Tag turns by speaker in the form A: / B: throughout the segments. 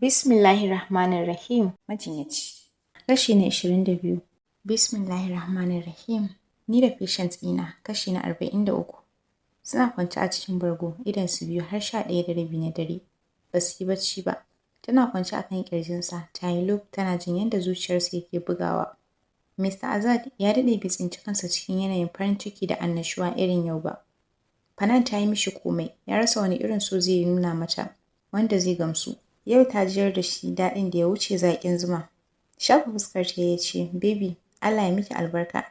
A: Bismillahirrahmanirrahim. Majinyaci. Kashi na 22. Bismillahirrahmanirrahim. Ni da patient ɗina kashi na 43. Suna kwance a cikin bargo idan su biyu har 11:30 na dare. Ba su yi bacci ba. Tana kwance a kan ƙirjinsa ta yi loop tana jin yadda zuciyarsa yake bugawa. Mr. Azad ya daɗe bai tsinci kansa cikin yanayin farin ciki da annashuwa irin yau ba. Fanan ta yi mishi komai, ya rasa wani irin so zai nuna mata wanda zai gamsu. Yau ta jiyar da shi daɗin da ya wuce zaƙin zuma. Shafa fuskar ta ya ce, "Baby, Allah ya miki albarka.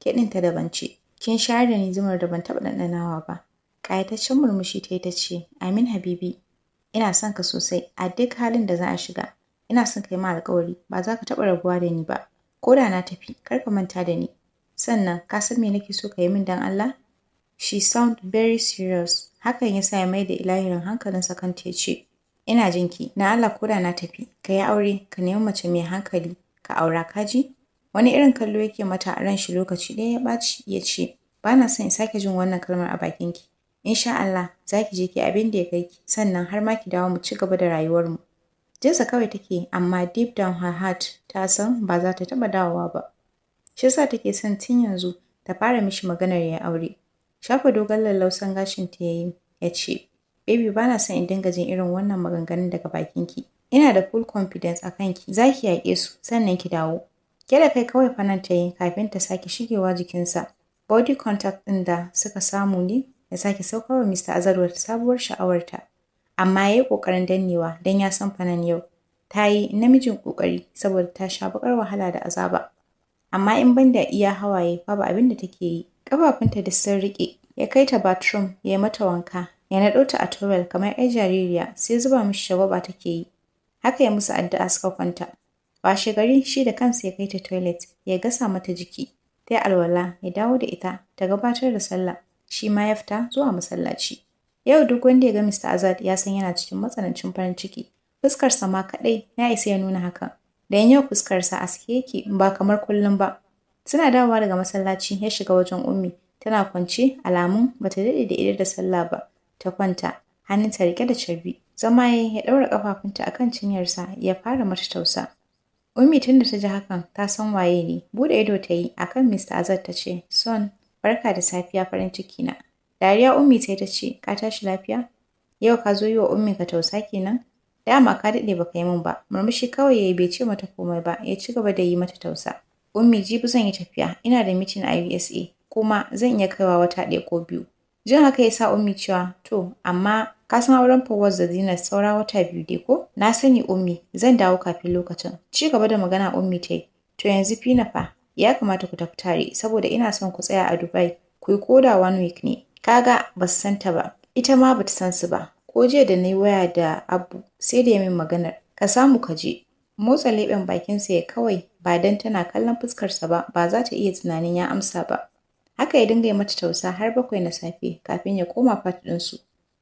A: Ke ɗin ta daban ce. Kin shayar da ni zumar da ban taɓa ɗanɗanawa ba." Ƙayataccen murmushi ta yi ta ce, "Amin Habibi, ina son ka sosai a duk halin da za a shiga. Ina son ka yi ma alƙawari ba za ka taɓa rabuwa da ni ba. Ko da na tafi, kar ka manta da ni. Sannan, ka san me nake so ka yi min don Allah?" She sound very serious. Hakan ya sa ya mai da ilahirin hankalinsa kanta ya ce, "Ina jinki, na Allah ko da na tafi, ka yi aure, ka nemi mace mai hankali, ka aura kaji?" Wani irin kallo yake mata a ran shi lokaci ɗaya ya ɓaci ya ce, "Ba na son in sake jin wannan kalmar a bakinki. Insha Allah, za ki je ki abin da ya kai ki, sannan har ma ki dawo mu ci gaba da rayuwarmu." Jinsa kawai take, amma deep down her heart ta san ba za ta taɓa dawowa ba. Shi yasa take son tun yanzu ta fara mishi maganar ya aure. Shafa dogon lallausan gashin ta yayi ya ce, "Baby, ba na son in dinga jin irin wannan maganganun daga bakinki. Ina da full confidence a kanki, za ki yaƙe su sannan ki dawo." Gyada kai kawai Fanan ta yi kafin ta sake shigewa jikinsa. Body contact ɗin da suka samu ne ya sake saukarwa Mr. Azad wata sabuwar sha'awarta. Amma ya yi ƙoƙarin dannewa don ya san Fanan yau ta yi namijin ƙoƙari saboda ta sha baƙar wahala da azaba. Amma in ban da iya hawaye babu abin da take yi. Ƙafafunta duk sun riƙe. Ya kai ta bathroom ya yi mata wanka. Ya naɗo ta a towel kamar 'yar jaririya sai zuba mishi shagwaba take yi. Haka ya musu addu'a suka kwanta. Washe gari shi da kansa ya kai ta toilet ya gasa mata jiki. Ta yi alwala ya dawo da ita ta gabatar da sallah. Shi ma ya fita zuwa masallaci. Yau duk wanda ya ga Mr. Azad ya san yana cikin matsanancin farin ciki. Fuskarsa ma kaɗai ya isa ya nuna hakan. Dan yau fuskarsa a sake yake ba kamar kullum ba. Suna dawowa daga masallaci ya shiga wajen Ummi. Tana kwance alamun bata daɗe da idar da sallah ba. Ta kwanta, hannunta riƙe da carbi. Zama ya ɗaura ƙafafunta akan cinyarsa ya fara mata tausa. Ummi tun da ta ji hakan ta san waye ne. Buɗe ido ta yi akan Mr. Azad ta ce, "Son, barka da safiya farin ciki na." Dariya Ummi ta ce, "Ka tashi lafiya? Yau ka zo yi wa Ummi ka tausa kenan? Dama ka daɗe baka yi min ba." Murmushi kawai ya yi bai ce mata komai ba ya ci gaba da yi mata tausa. "Ummi jibi zan yi tafiya, ina da mitin a USA, kuma zan iya kaiwa wata ɗaya ko biyu." Jin haka ya sa Ummi cewa, "To, amma ka san auren Fawaz da Zinat saura wata biyu dai ko?" "Na sani Ummi, zan dawo kafin lokacin." Ci gaba da magana Ummi ta yi, "To yanzu Fina fa, ya kamata ku tafi tare saboda ina son ku tsaya a Dubai, ku yi koda 1 week ne." Kaga ba su san ta ba, ita ma ba ta san su ba. Ko jiya da na yi waya da Abu sai da ya min maganar, "Ka samu ka je." Motsa leɓen bakinsa ya kawai ba don tana kallon fuskarsa ba za ta iya tunanin ya amsa ba. Haka ya dinga yi mata tausa har 7 na safe kafin ya koma fat ɗinsu.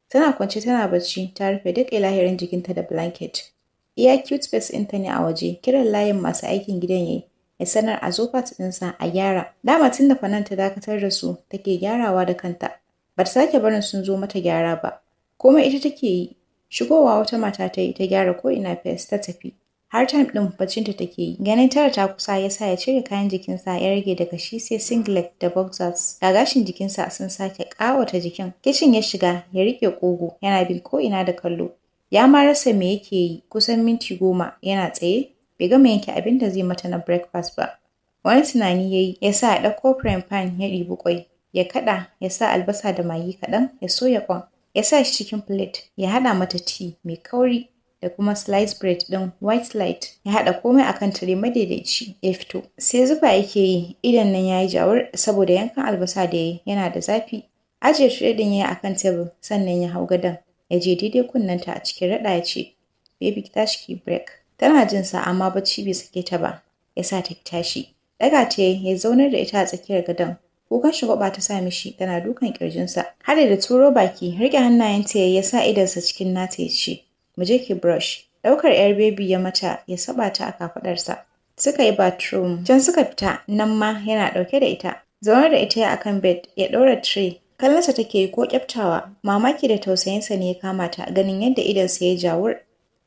A: Tana kwance tana bacci ta rufe duk ilahirin jikinta da blanket. Iya cute space ɗinta ne a waje, kiran layin masu aikin gidan yayi. Ya sanar a zo fat ɗinsa a gyara. Dama tun da Fanan ta dakatar da su take gyarawa da kanta. Ba ta sake barin sun zo mata gyara ba. Komai ita take yi. Shigowa wata mata ta yi ta gyara ko ina fes ta tafi. Har time ɗin baccinta take yi. Ganin tara ta kusa ya sa ya cire kayan jikinsa ya rage daga shi sai singlet da boxers. Ga gashin jikinsa sun sake ƙawata jikin. Kicin ya shiga ya riƙe ƙugu yana bin ko ina da kallo. Ya ma rasa me yake yi kusan minti 10 yana tsaye bai gama yanke abin da zai mata na breakfast ba. Wani tunani ya yi ya sa ya ɗauko frying pan ya ɗibi ƙwai. Ya kaɗa ya sa albasa da magi kaɗan ya soya ƙwan. Ya sa shi cikin plate ya haɗa mata tea mai kauri da kuma slice bread ɗin white light. Ya haɗa komai akan tire madaidaici ya fito. Sai zufa yake yi idan nan ya yi jawur saboda yankan albasa da ya yi yana da zafi. Ajiye tire ɗin ya yi akan tebur sannan ya hau gadon. Ya je daidai kunnenta a cikin raɗa ya ce, "Baby ki tashi ki break." Tana jin sa amma bacci bai sake ta ba. Ya sa ta tashi. Ɗaga ta ya zaunar da ita a tsakiyar gadon. Kukan shagwaba ta sa mishi tana dukan kirjinsa. Hada da turo baki, riƙe hannayenta ya sa idonsa cikin nata ya ce, "Mu je ki brush." Ɗaukar 'yar baby ya mata ya saba ta a kafaɗarsa. Suka yi bathroom. Can suka fita, nan ma yana ɗauke da ita. Zaunar da ita ya akan bed ya ɗaura tray. Kallonsa take yi ko ƙyaftawa. Mamaki da tausayinsa ne ya kama ta ganin yadda idonsa ya jawur.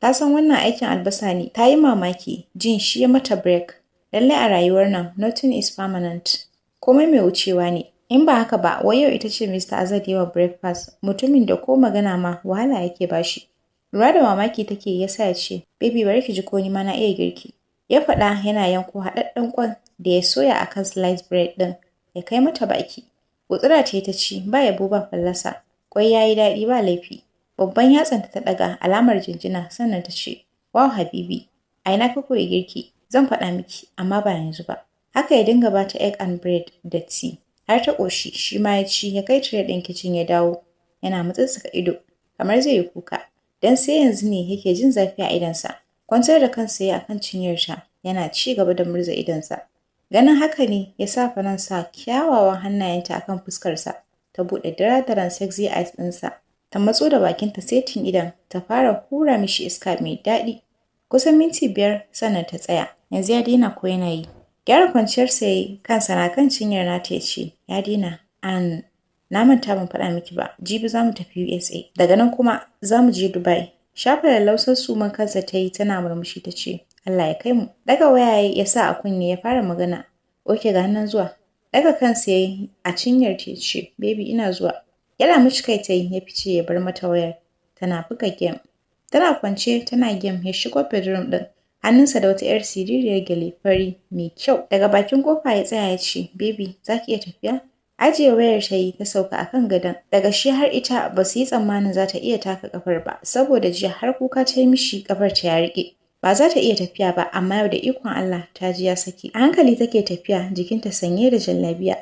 A: Ta san wannan aikin albasa ne, ta yi mamaki jin shi ya mata break. Lallai a rayuwar nan nothing is permanent. Komai mai wucewa ne. In ba haka ba, wai yau ita ce Mr. Azad yawa breakfast, mutumin da ko magana ma wahala yake bashi. Lura da mamaki take ya sa ya ce, Baby bari ki ji ko ni ma na iya girki. Ya faɗa yana yanko haɗaɗɗen kwan da ya soya a kan slice bread ɗin ya kai mata baki. Gutsura ce ta ci ba yabo ba fallasa. Kwai ya yi daɗi ba laifi. Babban yatsanta ta ɗaga alamar jinjina sannan ta ce, Wow Habibi, a ina ka koyi girki? Zan faɗa miki, amma ba yanzu ba. Haka ya dinga bata egg and bread da tea. Har ta ƙoshi, shi ma ya ci ya kai tire ɗin kicin ya dawo. Yana mutsutsuka ido, kamar zai yi kuka. Dan sai yanzu ne yake jin zafi a idonsa. Kwantar da kansa ya akan cinyarta, yana ci gaba da murza idonsa. Ganin haka ne ya sa Fanan sa kyawawan hannayenta akan fuskarsa. Ta buɗe daradaran sexy eyes ɗinsa. Ta matso da bakinta setin idon, ta fara hura mishi iska mai daɗi. Kusan minti 5 sannan ta tsaya. Yanzu ya daina ko yana yi. Gyara kwanciyarsa ya yi, kansa na kan cinyar nata ya ce, Ya daina, na manta ban faɗa miki ba, jibi za mu tafi USA. Daga nan kuma za mu je Dubai. Shafa lallausar suman kansa ta yi tana murmushi ta ce, Allah ya kai mu. Daga waya ya sa a kunne ya fara magana. Oke ga nan zuwa. Daga kansa ya yi a cinyar ta ce, Baby ina zuwa. Yana mishi kai ta yi ya fice ya bar mata wayar. Tana buga game. Tana kwance tana game ya shigo bedroom ɗin. Hannunsa da wata 'yar siririyar gyale fari mai kyau. Daga bakin kofa ya tsaya ya ce, Baby, za ki iya tafiya? Ajiye wayar ta yi ta sauka a kan gadon. Daga shi har ita ba su yi tsammanin za ta iya taka kafar ba, saboda jiya har kuka ta yi mishi kafar ta ya riƙe. Ba za ta iya tafiya ba, amma yau da ikon Allah ta ji ya saki. A hankali take tafiya, jikinta sanye da jallabiya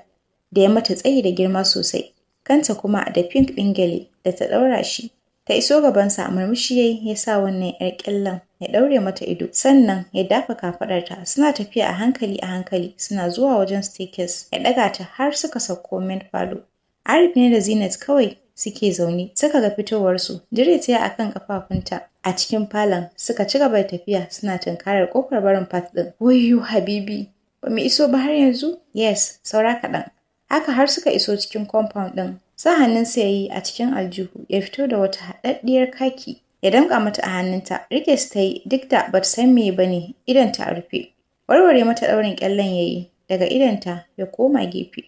A: da ya mata tsayi da girma sosai. Kanta kuma da pink ɗin gyale da ta ɗaura shi. Ta iso gabansa, murmushi ya sa wannan 'yar ƙyallen ya ɗaure mata ido, sannan ya dafa kafaɗarta. Suna tafiya a hankali suna zuwa wajen staircase. Ya ɗaga ta har suka sauko main falo. Arif ne da Zinat kawai suke zaune, suka ga fitowarsu. Dire ta a kan ƙafafunta a cikin falon, suka ci gaba da tafiya suna tunkarar ƙofar barin fat ɗin. Wayyo Habibi, ba mu iso ba har yanzu? Yes, saura kaɗan. Haka har suka iso cikin compound ɗin. Sa hannunsa ya yi a cikin aljihu ya fito da wata haɗaɗɗiyar kaki ya damƙa mata a hannunta. Rike su ta yi duk da ba ta san me ba ne, idonta a rufe. Warware mata ɗaurin ƙyallen ya yi, daga idonta ya koma gefe.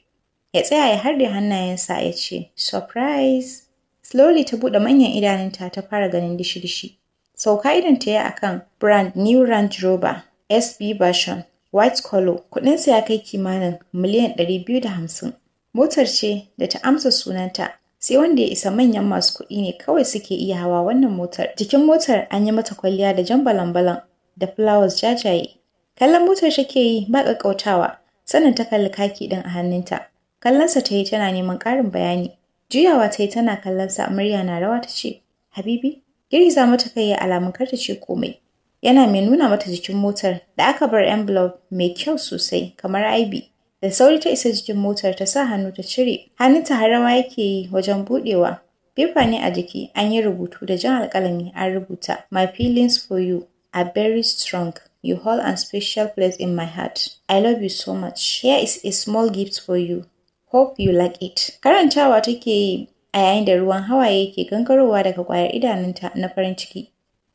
A: Ya tsaya ya harɗe hannayensa ya ce, Surprise! Slowly ta buɗe manyan idanunta ta fara ganin dishi-dishi. Sauka idonta ya akan brand new Range Rover SB version, white color. Kuɗinsa ya kai kimanin miliyan 250. Motar ce da ta amsa sunanta, sai wanda ya isa manyan masu kuɗi ne kawai suke iya hawa wannan motar. Jikin motar an yi mata kwalliya da jan balan-balan da flowers jajaye. Kallon motar take yi ba ƙaƙƙautawa, sannan ta kalli kaki ɗin a hannunta. Kallonsa ta yi tana neman ƙarin bayani. Juyawa ta yi tana kallonsa, murya na rawa ta ce, Habibi, girgiza mata kai ya alamun kar ta ce komai. Yana mai nuna mata jikin motar da aka bar envelope mai kyau sosai kamar IB. Da sauri ta isa jikin motar ta sa hannu ta cire. Hannunta har rawa yake yi wajen buɗewa. Fefa ne a jiki, an yi rubutu da jan alƙalami an rubuta, My feelings for you are very strong. You hold a special place in my heart. I love you so much. Here is a small gift for you. Hope you like it. Karantawa take yi a yayin da ruwan hawaye yake gangarowa daga ƙwayar idanunta na farin ciki.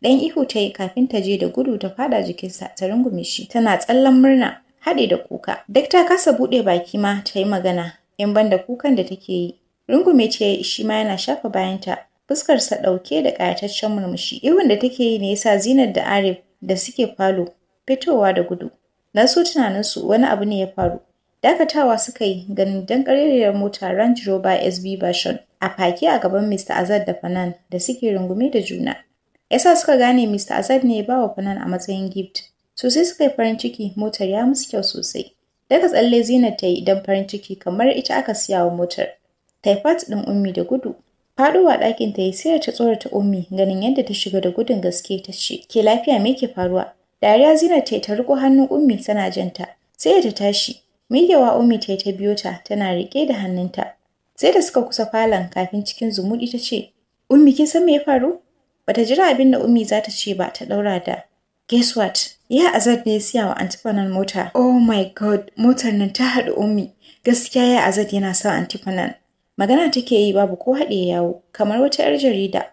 A: Ɗan ihu ta yi kafin ta je da gudu ta faɗa jikinsa ta rungume shi. Tana tsallan murna, haɗe da kuka. Duk ta kasa buɗe baki ma ta yi magana, in banda kukan da take yi. Rungume ta yi shi ma yana shafa bayanta, fuskarsa ɗauke da ƙayataccen murmushi. Ihun da take yi ne ya sa Zinat da Arif da suke falo fitowa da gudu. Na so tunaninsu wani abu ne ya faru. Dakatawa suka yi ganin danƙarerriyar mota Range Rover SB version a fake a gaban Mr. Azad da Fanan da suke rungume da juna. Yasa suka gane Mr. Azad ne ya ba wa Fanan a matsayin gift. Sosai suka yi farin ciki, motar ya musu kyau sosai. Daga tsalle Zinat ta yi don farin ciki kamar ita aka siya wa motar. Taifat ɗin Ummi da gudu. Faɗowa ɗakin ta yi sai ta tsorata Ummi ganin yadda ta shiga da gudun gaske ta ce, Ke lafiya me ke faruwa? Dariya Zinat ta yi ta riƙo hannun Ummi tana janta. Sai ta tashi. Miƙewa Ummi ta yi ta biyo ta tana riƙe da hannunta. Sai da suka kusa falon kafin cikin zumuɗi ta ce, Ummi kin san me ya faru? Bata jira abin da Ummi za ta ce ba ta ɗaura da, Guess what? Ya Azad ne ya siya wa Aunty Fanan mota. Oh my God, motar nan ta haɗu Ummi. Gaskiya ya Azad yana son Aunty Fanan. Magana take yi babu ko haɗe yawo, kamar wata 'yar jarida.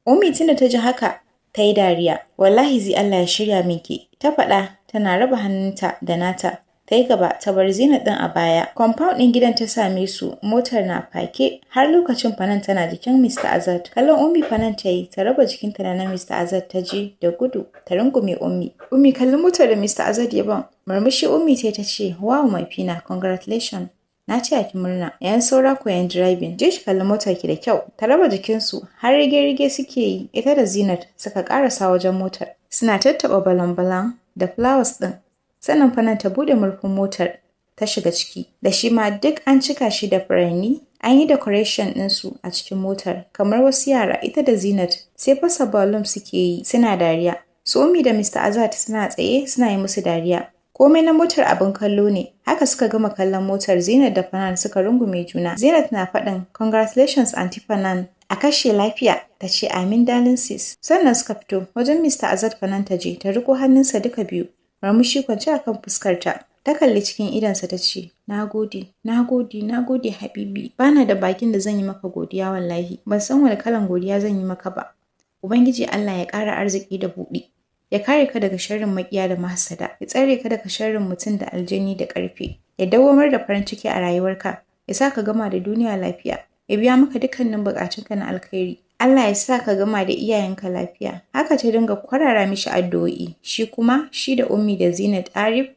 A: Ummi tunda ta ji haka, ta yi dariya. Wallahi zai Allah ya shirya miki, ta faɗa tana raba hannunta da nata. Ta yi gaba ta bar Zinat ɗin a baya. Compound ɗin gidan ta same su, motar na fake. Har lokacin Fanan tana jikin Mr. Azad. Kallon Ummi Fanan ta yi, ta raba jikinta da na Mr. Azad ta je da gudu ta rungume Ummi. Ummi kallon motar da Mr. Azad ya ban. Murmushi Ummi ta ce, "Wow my fina, congratulations. Na ce ki murna, yayin saura koyan driving. Je ki kalli motar ki da kyau." Ta raba jikinsu har rige-rige suke yi. Ita da Zinat suka karasa wajen motar. Suna tattaɓa balan-balan da flowers ɗin. Sannan Fanan ta buɗe murfin motar ta shiga ciki. Da shi ma duk an cika shi da furanni. An yi decoration ɗinsu a cikin motar kamar wasu yara. Ita da Zinat sai fasa balloon suke yi suna dariya. Su Ummi da Mr. Azad suna tsaye suna yi musu dariya. Komai na motar abin kallo ne. Haka suka gama kallon motar, Zinat da Fanan suka rungume juna. Zinat na faɗin congratulations Aunty Fanan. A kashe lafiya, ta ce amin darling sis. Sannan suka fito wajen Mr. Azad. Fanan ta je ta riko hannunsa duka biyu. Murmushi kwance a kan fuskarta. Ta kalli cikin idonsa ta ce, "Na gode, na gode, na gode Habibi. Bana da bakin da zan yi maka godiya wallahi. Ban san wani kalan godiya zan yi maka ba. Ubangiji Allah ya ƙara arziki da buɗi. Ya kare ka daga sharrin maƙiya da mahasada. Ya tsare ka daga sharrin mutum da aljani da ƙarfe. Ya dawwamar da farin ciki a rayuwarka. Ya sa ka gama da duniya lafiya. Ya biya maka dukkanin buƙatunka na alkhairi. Allah ya sa ka gama da iyayenka lafiya." Haka ta dinga kwarara mishi addu'o'i. Shi kuma shi da Ummi da Zinat Arif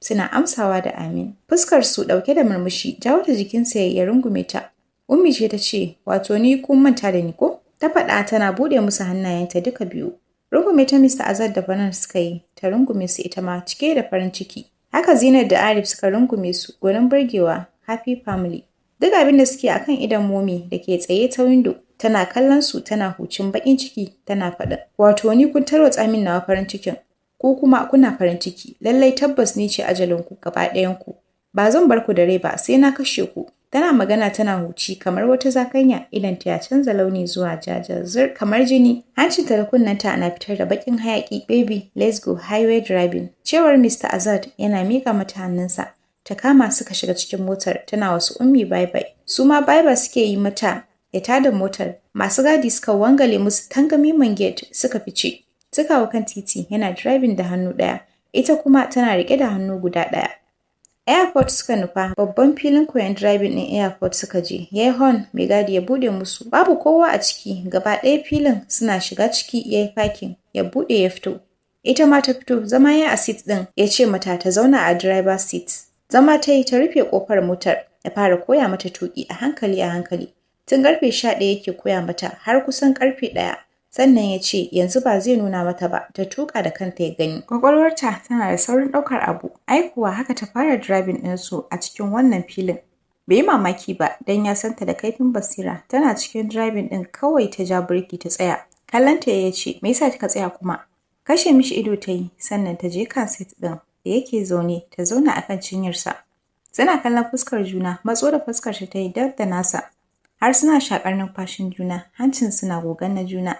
A: suna amsawa da amin. Fuskar su ɗauke da murmushi, jawo ta jikinsa ya rungume ta. Ummi ce ta ce, "Wato ni kun manta da ni ko?" Ta faɗa tana buɗe musu hannayenta duka biyu. Rungume ta Mr. Azad da Fanan suka yi, ta rungume su ita ma cike da farin ciki. Haka Zinat da Arif suka rungume su, gwanin burgewa, happy family. Duk abin da suke akan idon Momi da ke tsaye ta windo, tana kallon su tana hucin baƙin ciki, tana faɗin, "Wato ni kun tarwatsa min nawa farin cikin, ko kuma kuna farin ciki, lallai tabbas ni ce ajalinku gaba ɗayanku. Ba zan bar ku da rai ba sai na kashe ku." Tana magana tana huci kamar wata zakanya, idan ta ya canza launi zuwa jajazir kamar jini. Hancinta da kunnenta na fitar da baƙin hayaƙi. "Baby, let's go highway driving." Cewar Mr. Azad yana miƙa mata hannunsa. Ta kama suka shiga cikin motar tana wasu Ummi bye-bye. Su ma bye-bye suke yi mata ya tada motar. Masu gadi suka wangale musu tangamiman gate suka fice. Suka hau kan titi yana driving da hannu ɗaya. Ita kuma tana riƙe da hannu guda ɗaya. Airport suka nufa, babban filin koyon driving ɗin airport suka je. Ya yi horn, mai gadi ya buɗe musu. Babu kowa a ciki, gaba ɗaya filin suna shiga ciki ya yi parking, ya buɗe ya fito. Ita ma ta fito, zama ya a seat ɗin, ya ce mata ta zauna a driver seat. Zama ta yi ta rufe ƙofar motar, ya fara koya mata tuƙi a hankali a hankali. Tun ƙarfe 11 yake koya mata har kusan ƙarfe 1. Sannan ya ce yanzu ba zai nuna mata ba, ta tuƙa da kanta ya gani. Kwakwalwarta tana da saurin ɗaukar abu. Ai kuwa haka ta fara driving ɗinsu a cikin wannan filin. Bai yi mamaki ba don ya santa da kaifin basira. Tana cikin driving ɗin kawai ta ja birki ta tsaya. Kallonta ya ce, "Me yasa kika tsaya kuma?" Kashe mishi ido ta yi, sannan ta je kan seat ɗin da yake zaune, ta zauna akan cinyarsa. Suna kallon fuskar juna, matso da fuskar ta yi dab da nasa. Har suna shaƙar numfashin juna, hancin suna gogan na juna.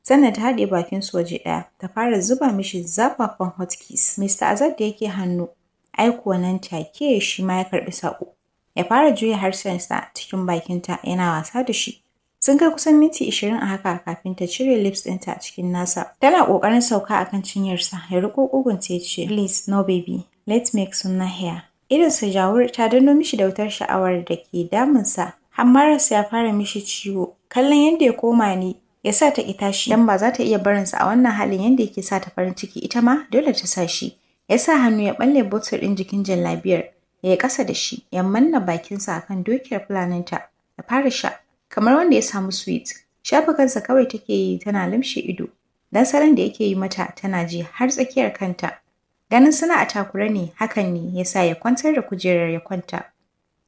A: Sannan ta haɗe bakinsu waje ɗaya, ta fara zuba mishi zafafan hotkeys. Mr. Azad da yake hannu, ai kuwa nan take shi ma ya karɓi saƙo. Ya fara juya harshensa cikin bakinta yana wasa da shi. Sun kai kusan minti 20 a haka kafin ta cire lips ɗinta a cikin nasa. Tana ƙoƙarin sauka akan cinyarsa, ya riƙo ƙugunta ya ce, "Please, no baby, let's make sunna here." Idonsa jawur ta danno mishi da wutar sha'awar da ke damunsa. Hammararsa ya fara mishi ciwo. Kallon yadda ya koma ne ya sa ta ƙi tashi don ba za ta iya barinsa a wannan halin yadda yake sa ta farin ciki, ita ma dole ta sa shi. Ya sa hannu ya ɓalle botul ɗin jikin jallabiyar, ya yi ƙasa da shi, ya manna bakinsa a kan dukiyar fulaninta, ya fara sha, kamar wanda ya samu sweet. Shafa kansa kawai take yi tana limshe ido, don salon da yake yi mata tana ji har tsakiyar kanta. Ganin suna a takure ne, hakan ne ya sa ya kwantar da kujerar ya kwanta.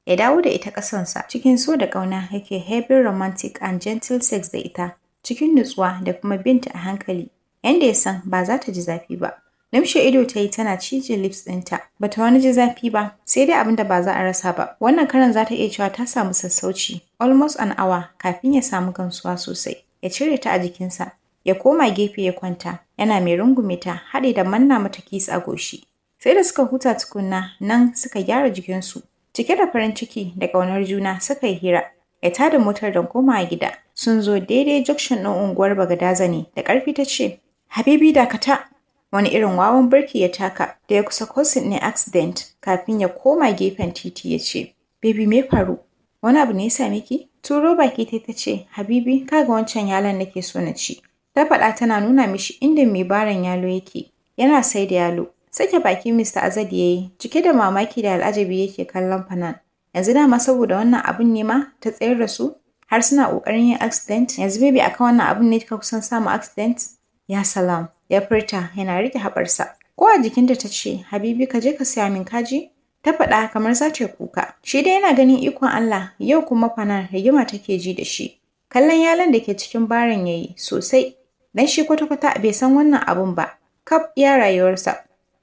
A: Ya dawo da ita ƙasansa, cikin so da ƙauna yake heavy romantic and gentle sex da ita, cikin nutsuwa da kuma binta a hankali, yanda ya san ba za ta ji zafi ba. Limshe ido ta yi tana cije lips ɗinta, ba ta wani ji zafi ba, sai dai abin da ba za a rasa ba. Wannan karan za ta iya cewa ta samu sassauci, almost an hour kafin ya samu gamsuwa sosai. Ya cire ta a jikinsa, ya koma gefe ya kwanta, yana mai rungume ta, haɗe da manna mata kiss a goshi. Sai da suka huta tukunna, nan suka gyara jikinsu. Cike da farin ciki da ƙaunar juna suka yi hira. Ya tada motar don komawa gida. Sun zo daidai junction ɗin unguwar Bagadaza ne, da ƙarfi ta ce, Habibi dakata! Wani irin wawan birki ya taka da ya kusa causing ne accident kafin ya koma gefen titi ya ce, Baby me faru? Wani abu ne ya same ki? Turo baki ta ce, Habibi kaga wancan yalon nake so na ci. Ta faɗa tana nuna mishi inda mai baran yalo yake. Yana sai da yalo. Sake baki Mr. Azad ya yi, cike da mamaki da al'ajabi yake kallon Fanan. Yanzu dama saboda wannan abun ne ma ta tsayar da su? Har suna ƙoƙarin yin accident? Yanzu baby akan wannan abun ne kika kusan samu accident? Ya salam, ya furta yana riƙe haɓarsa. Ko a jikinta ta ce, Habibi ka je ka siya min kaji? Ta faɗa kamar za ta yi kuka. Shi dai yana ganin ikon Allah, yau kuma Fanan rigima take ji da shi. Kallon yalon da ke cikin baran ya yi sosai, dan shi kwata-kwata bai san wannan abun ba. Kaf iya rayuwarsa.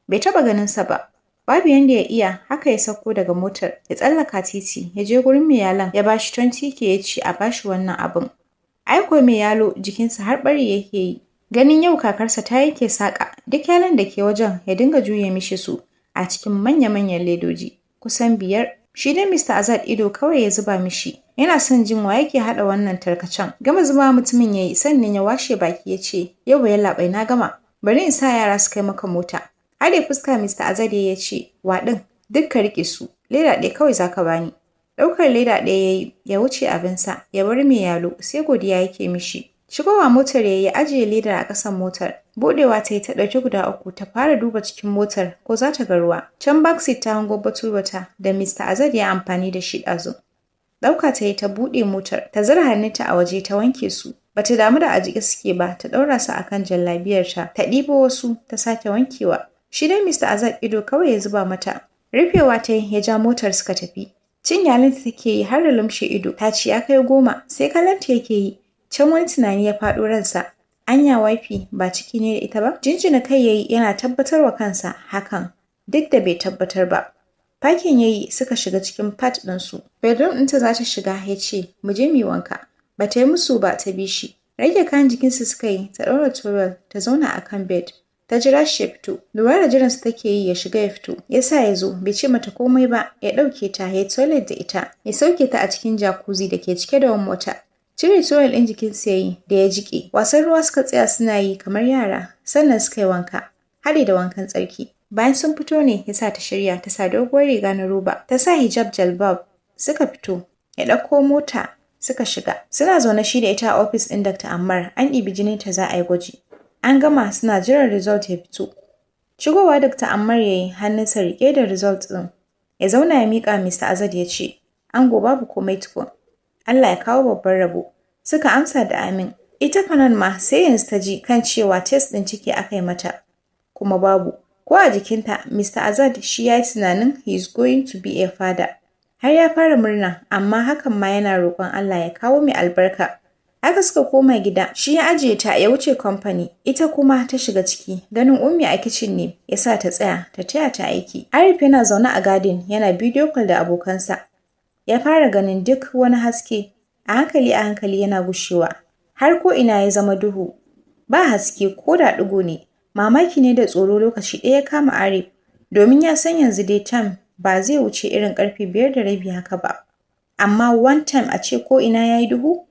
A: Bai taɓa ganinsa ba. Babu yanda ya iya, haka ya sauko daga motar, ya tsallaka titi, ya je gurin mai yalon, ya bashi 20k ya ce a bashi wannan abun. Aiko mai yalo jikinsa har ɓari yake yi. Ganin yau kakarsa ta yanke saƙa, duk yalon da ke wajen ya dinga juye mishi su a cikin manya-manyan ledoji, kusan 5. Shi dai Mr. Azad ido kawai ya zuba mishi, yana son jin wa yake haɗa wannan tarkacen. Gama zuba mutumin ya yi sannan ya washe baki ya ce, yau yallaɓai na gama, bari in sa yara su kai maka mota. Haɗe fuska Mr. Azad ya ce, wa ɗin, duk ka riƙe su, leda ɗaya kawai za ka bani. Ɗaukar leda ɗaya ya yi, ya wuce abinsa, ya bar mai yalo, sai godiya yake mishi. Shigowa motar ya yi ajiye ledar a ƙasan motar. Buɗewa ta yi ta ɗauki guda 3 ta fara duba cikin motar ko za ta ga ruwa. Can backseat ta hango batubata da Mr. Azad ya amfani da shi ɗazu. Ɗauka ta yi ta buɗe motar, ta zura hannunta a waje ta wanke su. Bata damu da a jiƙe suke ba, ta ɗaura su akan jallabiyarta, ta ɗibo wasu, ta sake wankewa. Shi dai Mr. Azad ido kawai ya zuba mata. Rufewa ta yi ya ja motar suka tafi. Cin yalinta take yi har da lumshe ido, ta ci ya kai 10, sai kallonta yake yi. Can wani tunani ya faɗo ransa. Anya wifi ba ciki ne da ita ba? Jinjina kai yayi yana tabbatarwa kansa hakan, duk da bai tabbatar ba. Fakin yayi suka shiga cikin fat ɗinsu. Bedroom ɗinta za ta shiga ya ce, mu je mu yi wanka. Ba ta yi musu ba ta bi shi. Rage kayan jikinsu suka yi, ta ɗaura towel, ta zauna a kan bed. Ta jira shi ya fito. Lura da jiransa take yi ya shiga ya fito. Ya sa ya zo, bai ce mata komai ba, ya ɗauke ta, ya yi toilet da ita. Ya sauke ta a cikin jacuzzi da ke cike da warm water. Cire towel ɗin jikinsa ya yi da ya jiƙe. Wasan ruwa suka tsaya suna yi kamar yara, sannan suka yi wanka, haɗe da wankan tsarki. Bayan sun fito ne ya sa ta shirya, ta sa doguwar riga na roba, ta sa hijab jalbab, suka fito. Ya ɗauko mota, suka shiga. Suna zaune shi da ita a ofis ɗin Dr. Ammar, an ɗibi jininta za a yi gwaji. An gama suna jiran result ya fito. Shigowa Dr. Ammar ya yi hannunsa riƙe da result ɗin. Ya zauna ya miƙa Mr. Azad ya ce, ango babu komai tukun. Allah ya kawo babban rabo. Suka amsa da amin. Ita Fanan ma sai yanzu ta ji kan cewa test ɗin ciki aka yi mata. Kuma babu. Ko a jikinta, Mr. Azad shi ya yi tunanin he is going to be a father. Har ya fara murna, amma hakan ma yana roƙon Allah ya kawo mai albarka. Haka suka koma gida, shi ya ajiye ta ya wuce kamfani, ita kuma ta shiga ciki. Ganin Ummi a kicin ne, ya sa ta tsaya, ta taya ta aiki. Arif yana zaune a gadin, yana bidiyo call da abokansa. Ya fara ganin duk wani haske, a hankali yana gushewa, har ko ina ya zama duhu. Ba haske ko da ɗigo ne, mamaki ne da tsoro lokaci ɗaya ya kama Arif, domin ya san yanzu dai time ba zai wuce irin ƙarfe 5:30 haka ba. Amma one time a ce ko ina ya yi duhu?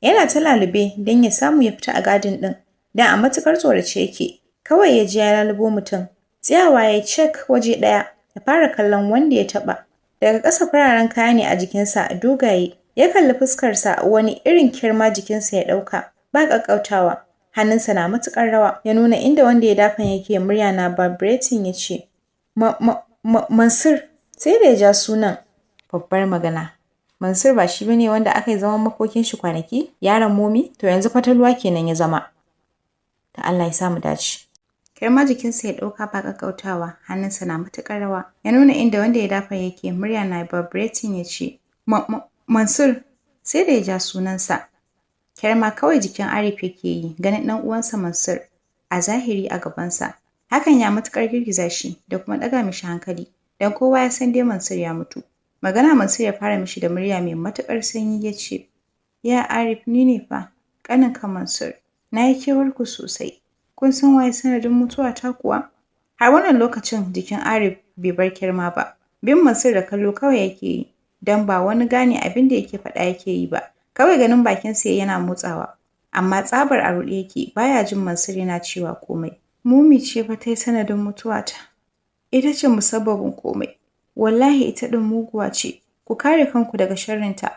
A: Yana ta lalube don ya samu ya fita a gadin ɗin, don a matuƙar tsorace yake. Kawai ya ji ya lalubo mutum. Tsayawa ya cek waje ɗaya, ya fara kallon wanda ya taɓa. Daga ƙasa fararen kaya ne a jikinsa dogaye. Ya kalli fuskarsa wani irin kirma jikinsa ya ɗauka. Ba ƙaƙƙautawa. Hannunsa na matuƙar rawa. Ya nuna inda wanda ya dafan yake murya na vibrating ya ce, Mansur. Sai da ya ja sunan. Babbar magana. Mansur ba shi bane wanda aka yi zaman makokin shi kwanaki? Yaron momi? To yanzu fatalwa kenan ya zama. Ta Allah ya samu dace. Kirma jikinsa ya ɗauka ba ƙaƙƙautawa, hannunsa na matuƙar rawa. Ya nuna inda wanda ya dafa yake, murya na vibrating ya ce, Mansur. Sai da ya ja sunansa. Kirma kawai jikin Arif yake yi, ganin ɗan uwansa Mansur a zahiri a gabansa. Hakan ya matuƙar girgiza shi da kuma ɗaga mishi hankali, don kowa ya san dai Mansur ya mutu. Magana Mansur ya fara mishi da murya mai matuƙar sanyi ya ce, Ya Arif ni ne fa, ƙaninka Mansur. Na yi kewarku sosai. Kun san waye sanadin mutuwa ta kuwa? Har wannan lokacin jikin Arif bai bar Kirma ba. Bin Mansur da kallo kawai yake yi, don ba wani gane abin da yake faɗa yake yi ba. Kawai ganin bakinsa yana motsawa. amma tsabar a ruɗe yake baya jin Mansur yana cewa komai. Mumi ce fa ta yi sanadin mutuwata. Ita ce musabbabin komai. Wallahi ita ɗin muguwa ce. Ku kare kanku daga sharrinta.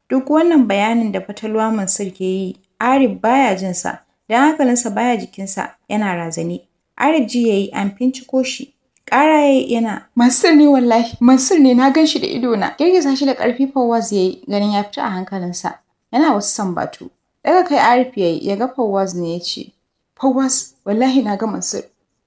A: Duk wannan bayanin da fatalwa Mansur ke yi, Arif baya jin sa, don hankalinsa baya jikinsa, yana razane. Arif ji yayi an finciko shi. Ƙara yayi yana, Mansur ne wallahi, Mansur ne na gan shi da idona. Girgiza shi da ƙarfi Fawwaz yayi, ganin ya fita a hankalinsa. Yana wasu sambatu. Daga kai Arif yayi, ya ga Fawwaz ne ya ce, Fawwaz, wallahi na ga Mansur.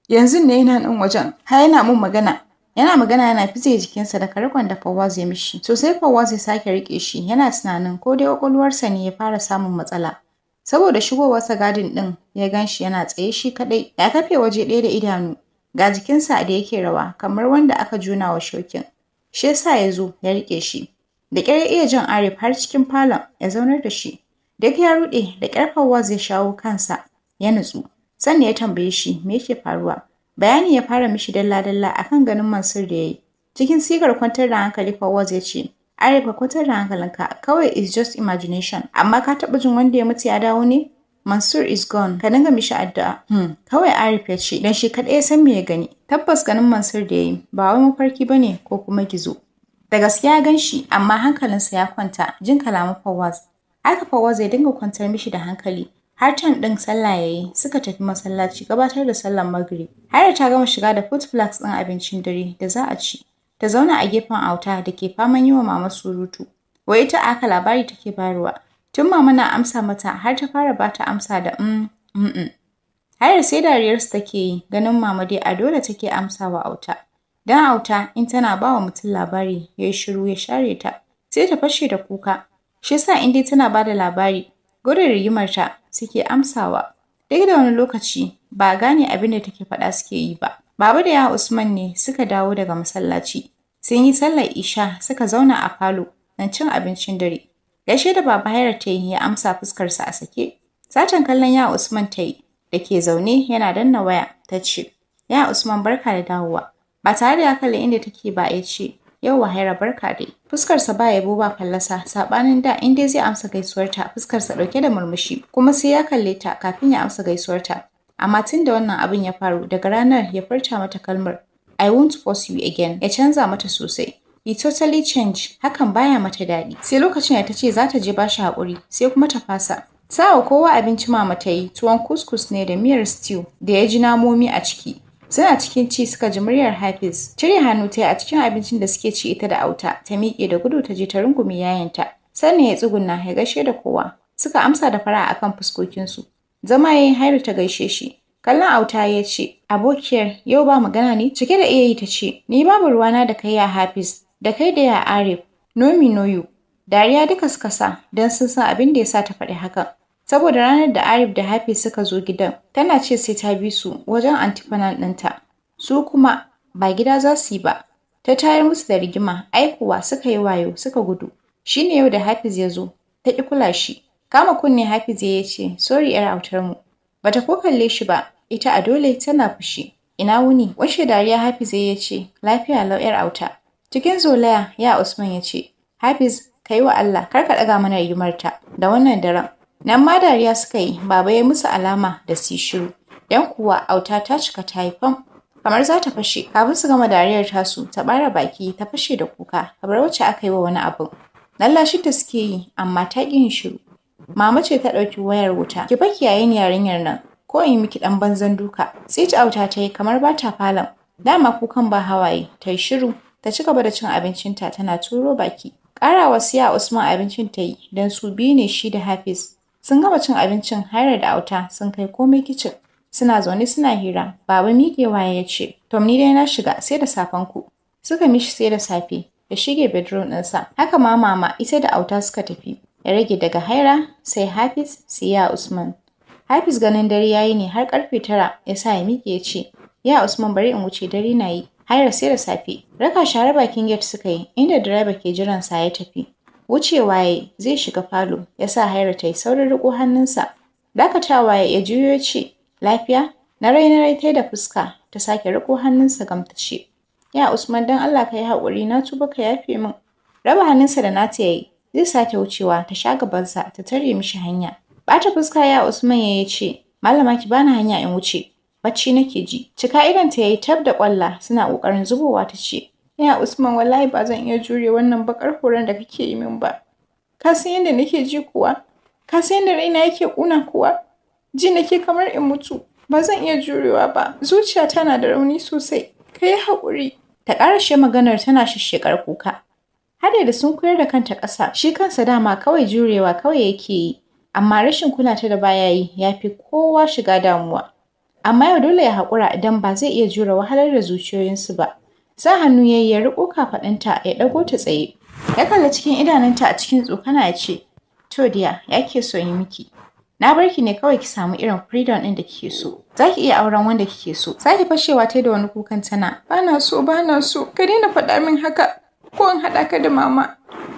A: Yanzu ne yana nan wajen, har yana mun magana. Yana magana yana fize jikinsa da karkon da Fawwaz ya mishi. Sosai Fawwaz ya sake riƙe shi, yana tunanin ko dai ƙwaƙwalwarsa ne ya fara samun matsala. Saboda shigowarsa gadin ɗin ya gan shi yana tsaye shi kaɗai, ya kafe waje ɗaya da idanu. Ga jikinsa da yake rawa, kamar wanda aka jona wa shokin. Shi yasa ya zo ya riƙe shi. Da ƙyar ya iya jan Arif har cikin falon ya zaunar da shi. Duk ya ruɗe, da ƙyar Fawwaz ya shawo kansa, ya nutsu. Sannan ya tambaye shi me yake faruwa. Bayani ya fara mishi dalla-dalla akan ganin Mansur da ya yi. Cikin sigar kwantar da hankali Fawwaz ya ce, Arif ka kwantar da hankalinka, kawai is just imagination. Amma ka taɓa jin wanda ya mutu ya dawo ne? Mansur is gone. Ka dinga mishi addu'a. Kawai Arif ya ce, dan shi kaɗai ya san me ya gani. Tabbas ganin Mansur da ya yi ba wai mafarki ba ne ko kuma gizo. Da gaskiya ya gan shi, amma hankalinsa ya kwanta, jin kalaman Fawwaz. Haka Fawwaz ya dinga kwantar mishi da hankali. Har time ɗin sallah ya yi, suka tafi masallaci gabatar da sallar Maghrib. Har ta gama shiga da food flags ɗin abincin dare da za a ci. Ta zauna a gefen auta da ke faman yi wa mama surutu. Wai ita aka labari take bayarwa. Tun mama na amsa mata har ta fara bata amsa da Har sai dariyarsu take yi, ganin mama dai a dole take amsa wa auta. Dan auta in tana ba wa mutum labari ya yi shiru ya share ta, sai ta fashe da kuka. Shi yasa in dai tana ba da labari, gudun rigimarta suke amsawa. Duk da wani lokaci ba gane abin da take faɗa suke yi ba. Baba da ya Usman ne suka dawo daga masallaci. Sun yi sallar isha suka zauna a falo don cin abincin dare. Gaishe da Baba Haira ta yi ya amsa fuskarsa a sake. Satan kallon ya Usman ta yi da ke zaune yana danna waya ta ce, Ya Usman barka da dawowa. Ba tare da ya kalli inda take ba ya ce, Yauwa Haira barka dai. Fuskarsa ba yabo ba fallasa, saɓanin da in dai zai amsa gaisuwarta fuskarsa ɗauke da murmushi, kuma sai ya kalle ta kafin ya amsa gaisuwarta. Amma tun da wannan abin ya faru, daga ranar ya furta mata kalmar I won't force you again, ya canza mata sosai. He totally changed, hakan baya mata daɗi. Sai lokacin da ta ce za ta je ba shi haƙuri, sai kuma ta fasa. Sawa kowa abinci mama ta yi, tuwon kuskus ne da miyar stew da ya ji namomi a ciki. Suna cikin ci suka ji muryar Hafiz. Cire hannu ta yi a cikin abincin da suke ci ita da auta, ta miƙe da gudu ta je ta rungumi yayanta. Sannan ya tsuguna ya gaishe da kowa. Suka amsa da fara'a akan fuskokinsu. Zama ya yi Hairu ta gaishe shi. Kallon auta ya ce, Abokiyar, yau ba magana ne? Cike da iya yi ta ce, Ni babu ruwana da kai ya Hafiz, da kai da ya Arif, no me no you. Dariya duka suka sa, don sun san abin da ya sa ta faɗi hakan. Saboda ranar da Arif da Hafiz suka zo gidan, tana ce sai ta bi su wajen antifanan ɗinta. Su kuma ba gida za su yi ba. Ta tayar musu da rigima, ai kuwa suka yi wayo suka gudu. Shi ne yau da Hafiz ya zo, ta ƙi kula shi. Kama kunne Hafiz ya ce, Sorry ‘yar autarmu. Bata ko kalle shi ba, ita a dole tana fushi. Ina wuni? Washe dariya Hafiz ya ce, Lafiya lau ‘yar auta. Cikin zolaya ya Usman ya ce, Hafiz, ka yi wa Allah, kar ka ɗaga mana rigimarta da wannan daren. Nan ma dariya suka yi, Baba ya musu alama da su shiru. Dan kuwa auta ta cika ta yi fam, kamar za ta fashe. Kafin su gama dariyar tasu, ta ɓara baki ta fashe da kuka, kamar wacce aka yi wa wani abu. Lallashin ta suke yi, amma ta ƙi yin shiru. Mama ce ta ɗauki wayar wuta. Ki fa kiyaye ni yarinyar nan, ko in yi miki ɗan banzan duka. Sai ta auta ta yi kamar ba ta falon. Dama kukan ba hawaye, ta yi shiru, ta ci gaba da cin abincinta tana turo baki. Ƙarawa siya Usman abincin ta yi, don su biyu ne shi da Hafiz. Sun gama cin abincin Haira da auta sun kai komai kicin. Suna zaune suna hira. Baba miƙewa ya ce, Tom ni dai na shiga sai da safen ku. Suka mishi sai da safe, ya shige bedroom ɗinsa. Haka ma mama ita da auta suka tafi. Ya rage daga Haira sai Hafiz sai ya Usman. Hafiz ganin dare yayi ne har karfe 9 ya sa ya miƙe ya ce, Ya Usman bari in wuce dare na yi. Haira sai da safe. Raka share bakin gate suka yi inda direba ke jiran sa ya tafi. Wucewa yayi zai shiga falo ya sa Haira ta yi saurin riƙo hannunsa. Dakatawa ya juyo ya ce, Lafiya? Na rai ta da fuska ta sake riƙo hannunsa gam ta ce, Ya Usman dan Allah ka yi haƙuri na tuba ka yafe min. Raba hannunsa da nata yayi zai sake wucewa ta sha gabansa ta tare mishi hanya. Bata fuska ya Usman ya ce, Malama ki bani hanya in wuce. Bacci nake ji. Cika idonta yayi tab da ƙwalla suna ƙoƙarin zubowa ta ce, Ya Usman wallahi ba zan iya jure wannan bakar horon da kake yi min ba. Ka san yadda nake ji kuwa? Ka san yadda raina yake ƙuna kuwa? Ji nake kamar in mutu. Ba zan iya jurewa ba. Zuciya tana da rauni sosai. Ka yi haƙuri. Ta ƙarashe maganar tana shishshekar kuka. Hade da sun koyar da kanta ƙasa. Shi kansa dama kawai jurewa kawai yake yi. Amma rashin kula ta da baya yi ya fi kowa shiga damuwa. Amma yau dole ya haƙura idan ba zai iya jure wahalar da zuciyoyinsu ba. Sa hannu yayi ya riƙo kafaɗinta ya ɗago ta tsaye. Ya kalli cikin idanunta a cikin tsokana ya ce, To diya, ya ke so yi miki. Na bar ki ne kawai ki samu irin freedom ɗin da kike so. Za ki iya auren wanda kike so. Sake fashewa ta da wani kukan tana. Bana so, ka daina faɗa min haka. Ko in haɗa ka da mama.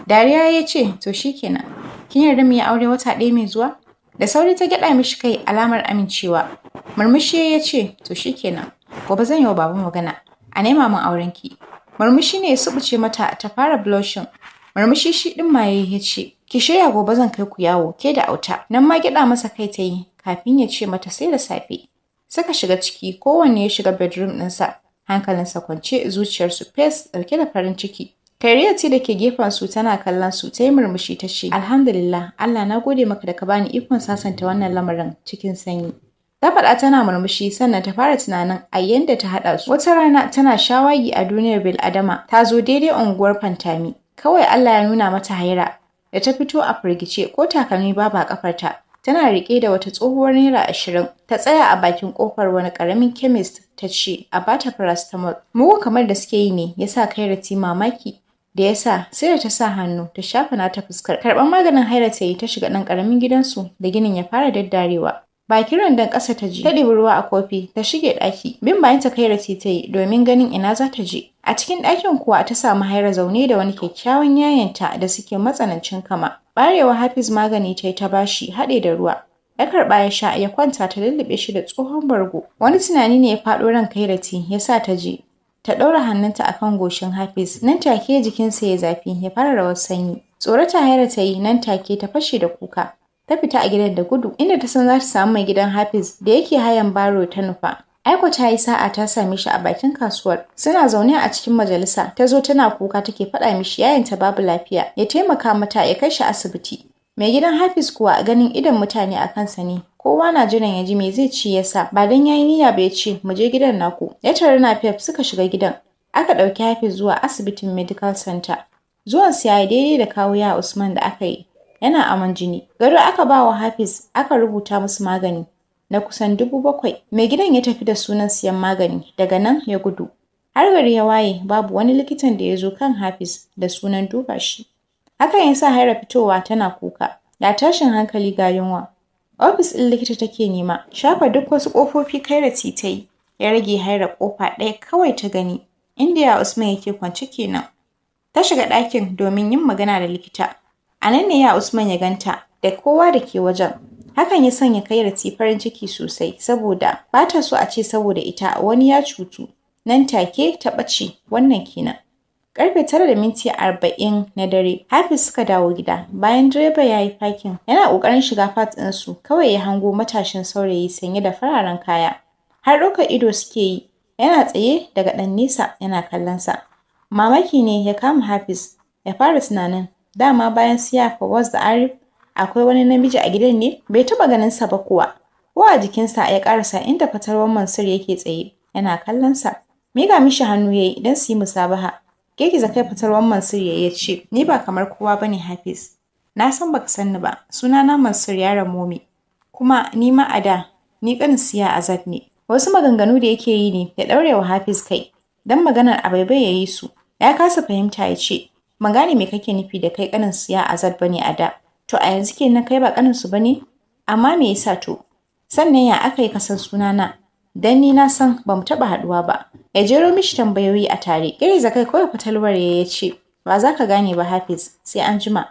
A: Dariya ya ce, to shikenan. Kin yarda mu yi aure wata ɗaya mai zuwa? Da sauri ta gyaɗa mishi kai alamar amincewa. Murmushi ya ce, to shikenan. Gobe zan yi wa baba magana. A nema min aurenki. Murmushi ne ya subuce mata ta fara blushing. Murmushi shi ɗin ma ya ce, ki shirya gobe zan kai ku yawo ke da auta. Nan ma gyaɗa masa kai ta yi kafin ya ce mata sai da safe. Suka shiga ciki kowanne ya shiga bedroom ɗinsa. Hankalinsa kwance zuciyarsu fes ɗauke da farin ciki. Kairiya ce da ke gefen su tana kallon su ta yi murmushi ta ce, Alhamdulillah, Allah na gode maka da ka bani ikon sasanta wannan lamarin cikin sanyi. Ta faɗa tana murmushi sannan ta fara tunanin a yanda ta haɗa su. Wata rana tana shawagi a duniyar bil'adama ta zo daidai unguwar Fantami. Kawai Allah ya nuna mata Haira da ta fito a firgice ko takalmi babu a ƙafarta. Tana riƙe da wata tsohuwar naira 20. Ta tsaya a bakin ƙofar wani ƙaramin chemist ta ce a bata paracetamol. Mugu kamar da suke yi ne ya sa Kairati mamaki da ya sa sai da ta sa hannu ta shafa nata fuskar. Karɓar maganin Haira ta yi ta shiga ɗan ƙaramin gidansu da ginin ya fara daddarewa. Bakin randon ƙasa ta je, ta ɗibi ruwa a kofi, ta shige ɗaki. Bin bayan ta Kairati ta yi domin ganin ina za ta je. A cikin ɗakin kuwa ta samu Haira zaune da wani kyakkyawan yayanta da suke matsanancin kama. Barewa Hafiz magani ta yi ta bashi haɗe da ruwa. Ya karɓa ya sha ya kwanta ta lullube shi da tsohon bargo. Wani tunani ne ya faɗo ran Kairati ya sa ta je. Ta ɗaura hannunta a kan goshin Hafiz. Nan take jikinsa ya zafi ya fara rawar sanyi. Tsorata Haira ta yi nan take ta fashe da kuka. Ta fita a gidan da gudu inda ta san za ta samu mai gidan Hafiz da yake hayan baro ta nufa. Aiko ta yi sa'a ta same shi a bakin kasuwar. Suna zaune a cikin majalisa. Ta zo tana kuka take faɗa mishi yayanta babu lafiya. Ya taimaka mata ya kai shi asibiti. Mai gidan Hafiz kuwa ganin idon mutane a kansa ne. Kowa na jiran ya ji me zai ci yasa. Ba dan yayi niyya ba ya ce mu je gidan naku. Ya tare Nafef suka shiga gidan. Aka ɗauki Hafiz zuwa asibitin Medical Center. Zuwan su yayi daidai da kawo ya Usman da aka yi. Yana aman jini. Gado aka ba wa Hafiz aka rubuta musu magani na kusan 7,000. Mai gidan ya tafi da sunan siyan magani daga nan ya gudu. Har gari ya waye babu wani likitan da ya zo kan Hafiz da sunan duba shi. Hakan ya sa Haira fitowa tana kuka. Ga tashin hankali ga yunwa. Ofis ɗin likita take nema. Shafa duk wasu ƙofofi Kairati ta yi. Ya rage Haira ƙofa ɗaya kawai ta gani. Inda ya Usman yake kwance kenan. Ta shiga ɗakin domin yin magana da likita. A nan ne ya Usman ya ganta da kowa da ke wajen. Hakan ya sanya Kairati farin ciki sosai saboda ba ta so a ce saboda ita wani ya cutu. Nan take ta ɓace wannan kenan. Karfe 9:40 na dare, Hafiz suka dawo gida. Bayan direba ya yi fakin, yana ƙoƙarin shiga fat ɗinsu, kawai ya hango matashin saurayi sanye da fararen kaya. Har ɗaukar ido suke yi, yana tsaye daga ɗan nesa yana kallonsa. Mamaki ne ya kama Hafiz, ya fara tunanin, dama bayan siya Fawaz da Arif, akwai wani namiji a gidan ne? Bai taɓa ganinsa ba kuwa. Ko a jikinsa ya ƙarasa inda fatalwar Mansur yake tsaye, yana kallonsa. Miƙa mishi hannu ya yi don su yi musabaha. Girgiza kai fatalwar Mansur ya ce, Ni ba kamar kowa ba ne Hafiz. Na san baka san ni ba, sunana Mansur yaron Momi. Kuma ni ma a da, ni ƙanin siya Azad ne. Wasu maganganu da yake yi ne ya ɗaure wa Hafiz kai, don maganar a baibai ya yi su. Ya kasa fahimta ya ce, Ban gane me kake nufi da kai ƙanin siya Azad ba ne a da. To a yanzu kenan kai ba ƙaninsu ba ne? Amma me yasa to? Sannan ya aka yi kasan sunana? Dan ni na san ba mu taɓa haɗuwa ba. Ya jero mishi tambayoyi a tare. Girgiza kai kawai fatalwar ya ce, Ba za ka gane ba Hafiz, sai an jima.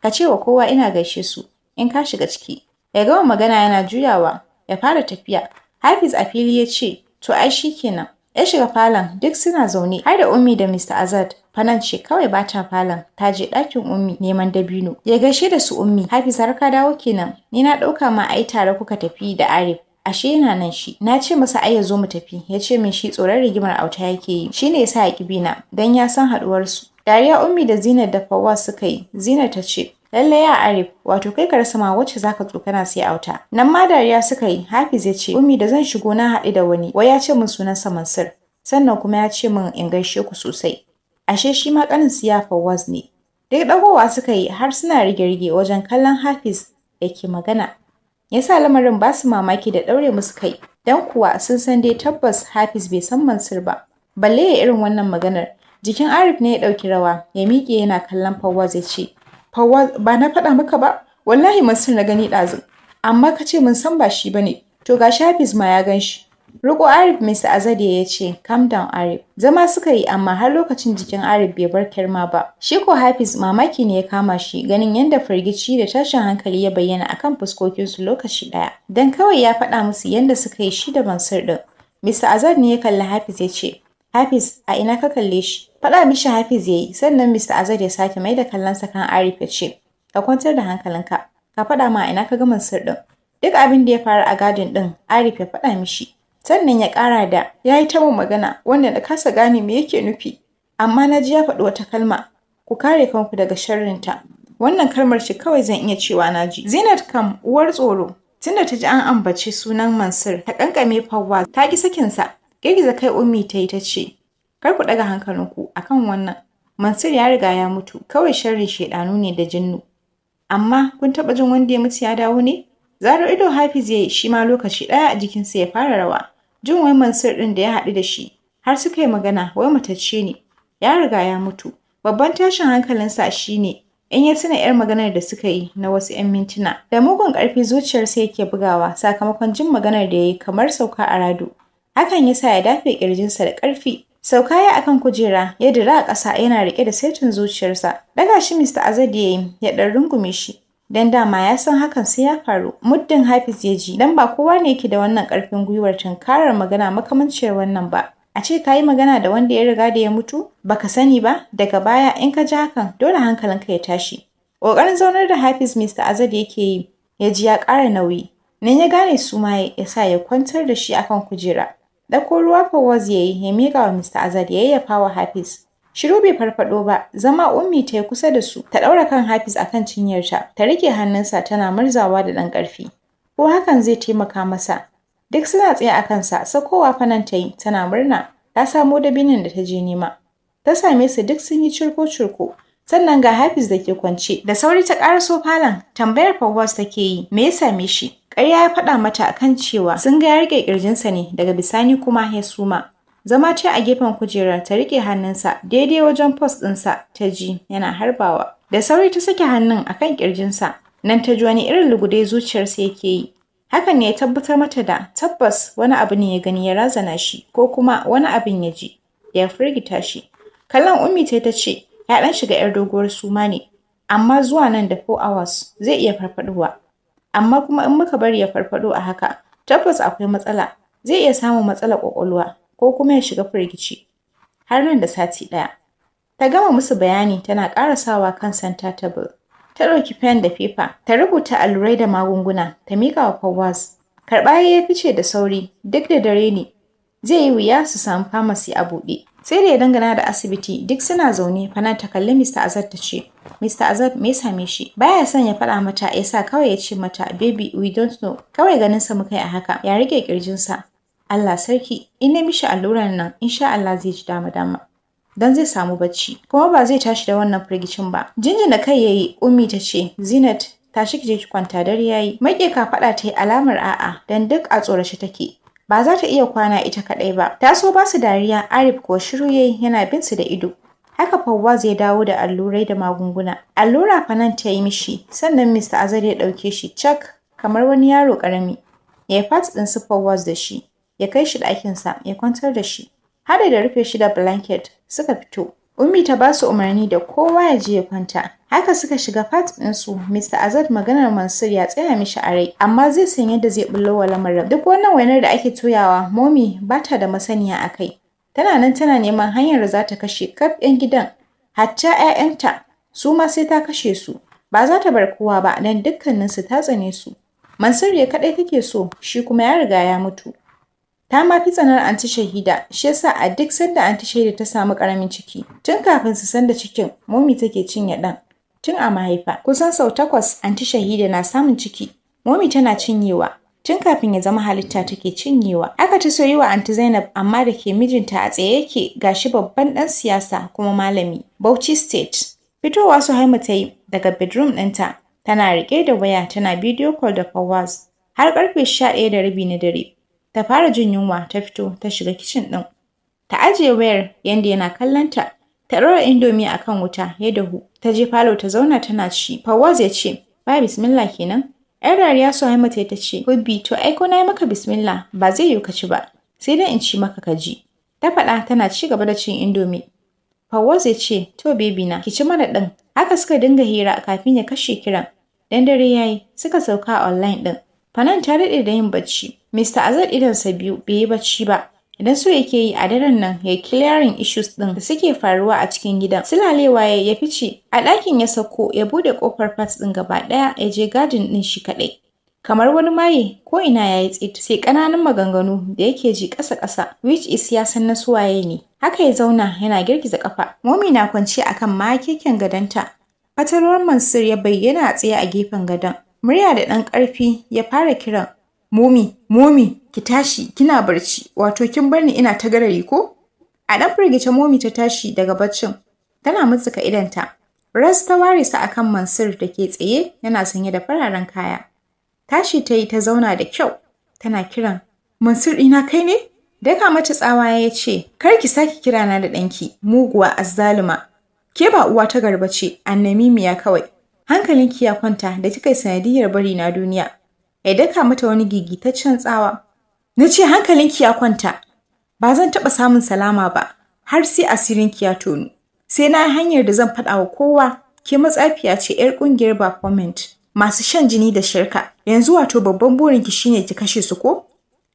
A: Ka ce wa kowa ina gaishe su, in ka shiga ciki. Ya gama magana yana juyawa, ya fara tafiya. Hafiz a fili ya ce, To ai shi kenan. Ya shiga falon duk suna zaune har da Ummi da Mr. Azad. Fanan ce kawai ba ta falon, ta je ɗakin Ummi neman dabino. Ya gaishe da su Ummi, Hafiz har ka dawo kenan. Ni na ɗauka ma ai tare kuka tafi da Arif. Ashe yana nan shi. Na ce masa ai ya zo mu tafi. Ya ce min shi tsoron rigimar auta yake yi. Shi ne yasa ya ƙi bina don ya san haɗuwarsu. Dariya Ummi da Zinat da Fawaz suka yi. Zinat ta ce, lallai ya Arif, wato kai ka rasa ma wacce zaka tsokana sai auta. Nan ma dariya suka yi. Hafiz ya ce, Ummi da zan shigo na haɗu da wani. Wai ya ce min sunansa Mansur. Sannan kuma ya ce min in gaishe ku sosai. Ashe shi ma ƙanin siya Fawaz ne. Duk ɗagowa suka yi har suna rige-rige wajen kallon Hafiz da ke magana. Ya sa lamarin ba su mamaki da ɗaure musu kai. Don kuwa sun san dai tabbas Hafiz bai san Mansur ba. Balle ya irin wannan maganar. Jikin Arif ne ya ɗauki rawa. Ya miƙe yana kallon Fawaz ya ce, Fawaz ba na faɗa maka ba? Wallahi Mansur na gani ɗazu. Amma ka ce mun san ba shi ba ne. To ga Hafiz ma ya gan shi. Riko Arif Mr. Azadiya ya ce, calm down Arif. Zama suka yi amma har lokacin jikin Arif bai bar kirma ba. Shi ko Hafiz mamaki ne ya kama shi ganin yadda firgici da tashin hankali ya bayyana akan fuskokinsu lokaci ɗaya. Dan kawai ya faɗa musu yadda suka yi shi da Mansur ɗin. Mr. Azad ne ya kalli Hafiz ya ce, Hafiz a ina ka kalle shi? Faɗa mishi Hafiz ya yi sannan Mr. Azad ya sake mai da kallonsa kan Arif ya ce, ka kwantar da hankalinka, ka faɗa ma a ina ka ga Mansur ɗin. Duk abin da ya faru a gadin ɗin Arif ya faɗa mishi. Sannan ya ƙara da, ya yi ta mun magana wanda na kasa gane me yake nufi. Amma na ji ya faɗi wata kalma, ku kare kanku daga sharrinta. Wannan kalmar ce kawai zan iya cewa na ji. Zinat kam uwar tsoro, tunda ta ji an ambaci sunan Mansur, ta ƙanƙame Fawaz, ta ƙi sakinsa. Girgiza kai Ummi ta yi ta ce, kar ku ɗaga hankalinku akan wannan. Mansur ya riga ya mutu, kawai sharrin shaiɗanu ne da jinnu. Amma kun taɓa jin wanda ya mutu ya dawo ne? Zaro ido Hafiz ya yi shi ma lokaci ɗaya a jikinsa ya fara rawa. Jin wai Mansur ɗin da ya haɗu da shi, har suka yi magana wai matacce ne, ya riga ya mutu. Babban tashin hankalinsa shi ne, in ya tuna 'yar maganar da suka yi na wasu 'yan mintuna. Da mugun ƙarfi zuciyarsa yake bugawa sakamakon jin maganar da ya yi kamar sauka a rado. Hakan ya sa ya dafe ƙirjinsa da ƙarfi. Sauka ya akan kujera, ya dira a ƙasa yana riƙe da saitin zuciyarsa. Daga shi Mr. Azad ya yi, ya ɗan rungume shi. Dan dama ya san hakan sai ya faru. Muddin Hafiz ya ji, dan ba kowa ne yake da wannan ƙarfin gwiwar tunkarar magana makamanciyar wannan ba. A ce ka yi magana da wanda ya riga da ya mutu? Baka sani ba, daga baya in ka ji hakan dole hankalinka ya tashi. Ƙoƙarin zaunar da Hafiz Mr. Azad yake yi, ya ji ya ƙara nauyi. Nan ya gane su ma ya sa ya kwantar da shi akan kujera. Ɗauko ruwa Fawaz ya yi, ya miƙa wa Mr. Azad ya yayyafa wa Hafiz. Shiru bai farfaɗo ba, zama Ummi ta yi kusa da su, ta ɗaura kan Hafiz akan cinyarta, ta riƙe hannunsa tana murzawa da ɗan ƙarfi. Ko hakan zai taimaka masa. Duk suna tsaye a kansa, sakowa fanan ta yi, tana murna, ta samo dabinin da ta je nema. Ta same su duk sun yi curko-curko, sannan ga Hafiz da ke kwance. Da sauri ta ƙaraso falon, tambayar Fawaz take yi, me ya same shi? Ƙarya ya faɗa mata akan cewa sun ga ya riƙe ƙirjinsa ne, daga bisani kuma ya suma. Zama ce a gefen kujerar ta riƙe hannunsa daidai wajen post ɗinsa ta ji yana harbawa. Da sauri ta sake hannun akan ƙirjinsa, nan ta ji wani irin lugude zuciyarsa yake yi. Hakan ne ya tabbatar mata da tabbas wani abu ne ya gani ya razana shi ko kuma wani abin ya ji ya firgita shi. Kallon Ummi ta ce ya ɗan shiga 'yar doguwar suma ne, amma zuwa nan da 4 hours zai iya farfaɗowa. Amma kuma in muka bari ya farfaɗo a haka, tabbas akwai matsala, zai iya samun matsalar ƙwaƙwalwa. Ko kuma ya shiga firgici har nan da sati ɗaya. Ta gama musu bayani tana ƙarasawa kan center table. Ta ɗauki pen da fefa, ta rubuta allurai da magunguna, ta miƙa wa Fawaz. Karɓa ya fice da sauri, duk da dare ne. Zai yi wuya su samu pharmacy a buɗe. Sai da ya dangana da asibiti, duk suna zaune, Fana ta kalli Mr. Azad ta ce, Mr. Azad me ya same shi? Baya son ya faɗa mata, ya sa kawai ya ce mata, baby we don't know. Kawai ganinsa muka yi a haka, ya riƙe ƙirjinsa. Allah sarki, in na mishi allurar nan, insha Allah zai ji dama-dama. Don zai samu bacci, kuma ba zai tashi da wannan firgicin ba. Jinjina kai yayi, Ummi ta ce, Zinat, tashi ki je ki kwanta dare yayi. Maƙe kafaɗa ta yi alamar a'a, don duk a tsorace take. Ba za ta iya kwana ita kaɗai ba. Ta so ba su dariya, Arif ko shiru yayi yana bin su da ido. Haka Fawaz ya dawo da allurai da magunguna. Allura Fanan ta yi mishi, sannan Mr. Azad ya ɗauke shi cak kamar wani yaro ƙarami. Ya fat ɗin su Fawaz da shi. Ya kai shi ɗakinsa ya kwantar da shi. Hada da rufe shi da blanket suka fito. Ummi ta ba su umarni da kowa ya je ya kwanta. Haka suka shiga fat ɗinsu. Mr. Azad maganar Mansur ya tsaya mishi a rai, amma zai san yadda zai bullo wa lamarin. Duk wannan wainar da ake toyawa, Momi ba ta da masaniya a kai. Tana nan tana neman hanyar da za ta kashe kaf 'yan gidan, hatta 'ya'yanta su ma sai ta kashe su. Ba za ta bar kowa ba don dukkaninsu ta tsane su. Mansur ya kaɗai take so, shi kuma ya riga ya mutu. Ta ma fi tsanar Anti Shahida, shi yasa a duk sanda Anti Shahida ta samu ƙaramin ciki, tun kafin su san da cikin, Momi take cinye ɗan. Tun a mahaifa, kusan sau 8 Anti Shahida na samun ciki, Momi tana cinyewa. Tun kafin ya zama halitta take cinyewa. Aka ta so yi wa Anti Zainab, amma da ke mijinta a tsaye yake, gashi babban ɗan siyasa kuma malami. Bauchi State. Fitowa Suhaima ta yi daga bedroom ɗinta, tana riƙe da waya tana bidiyo call da Fawaz. Har ƙarfe 11:30 na dare. Ta fara jin yunwa ta fito ta shiga kicin ɗin. Ta ajiye wayar yanda yana kallonta. Ta ɗora indomi a kan wuta ya dahu. Ta je falo ta zauna tana ci. Fawaz ya ce, ba bismillah kenan. ‘Yar dariya Suhaima ta ce, Hubbi, to ai ko na yi maka bismillah ba zai yiwu ka ci ba, sai dai in ci maka ka ji. Ta faɗa tana ci gaba da cin indomi. Fawaz ya ce, to baby na, ki ci mana ɗin. Haka suka dinga hira kafin ya kashe kiran. Dan dare ya yi, suka sauka a online ɗin. Fanan ta daɗe da yin bacci. Mr. Azad idonsa biyu bai yi bacci ba. Idan so yake yi a daren nan ya clearing issues ɗin da suke faruwa a cikin gidan. Sulalewa ya fice, a ɗakin ya sauko ya buɗe ƙofar fat ɗin gaba ɗaya ya je gadin ɗin shi kaɗai. Kamar wani maye ko ina ya yi tsit, sai ƙananan maganganu da yake ji ƙasa-ƙasa, which is ya san na suwaye ne. Haka ya zauna yana girgiza ƙafa. Momi na kwance akan makeken gadonta. Fatalwar Mansur ya bayyana a tsaye a gefen gadon. Murya da ɗan ƙarfi ya fara kiran, Momi, Momi, ki tashi, kina barci, wato kin bar ni ina ta garari ko? A ɗan firgice Momi ta tashi daga baccin, tana mutsuka idonta. Ras ta ware su akan Mansur da ke tsaye yana sanye da fararen kaya. Tashi ta yi ta zauna da kyau, tana kiran, Mansur ɗina kai ne? Daka mata tsawa ya ce, kar ki sake kirana da ɗanki, muguwa azzaluma. Ke ba uwa ta garba ce, annamimiya kawai. Hankalinki ya kwanta da kika yi sanadiyyar bari na duniya. Ya daka mata wani gigitaccen tsawa. Na ce hankalinki ya kwanta. Ba zan taɓa samun salama ba, har sai asirinki ya tonu. Sai na hanyar da zan faɗa wa kowa, ke matsafiya ce 'yar ƙungiyar Baphomet, masu shan jini da shirka. Yanzu wato babban burinki shine ki kashe su ko?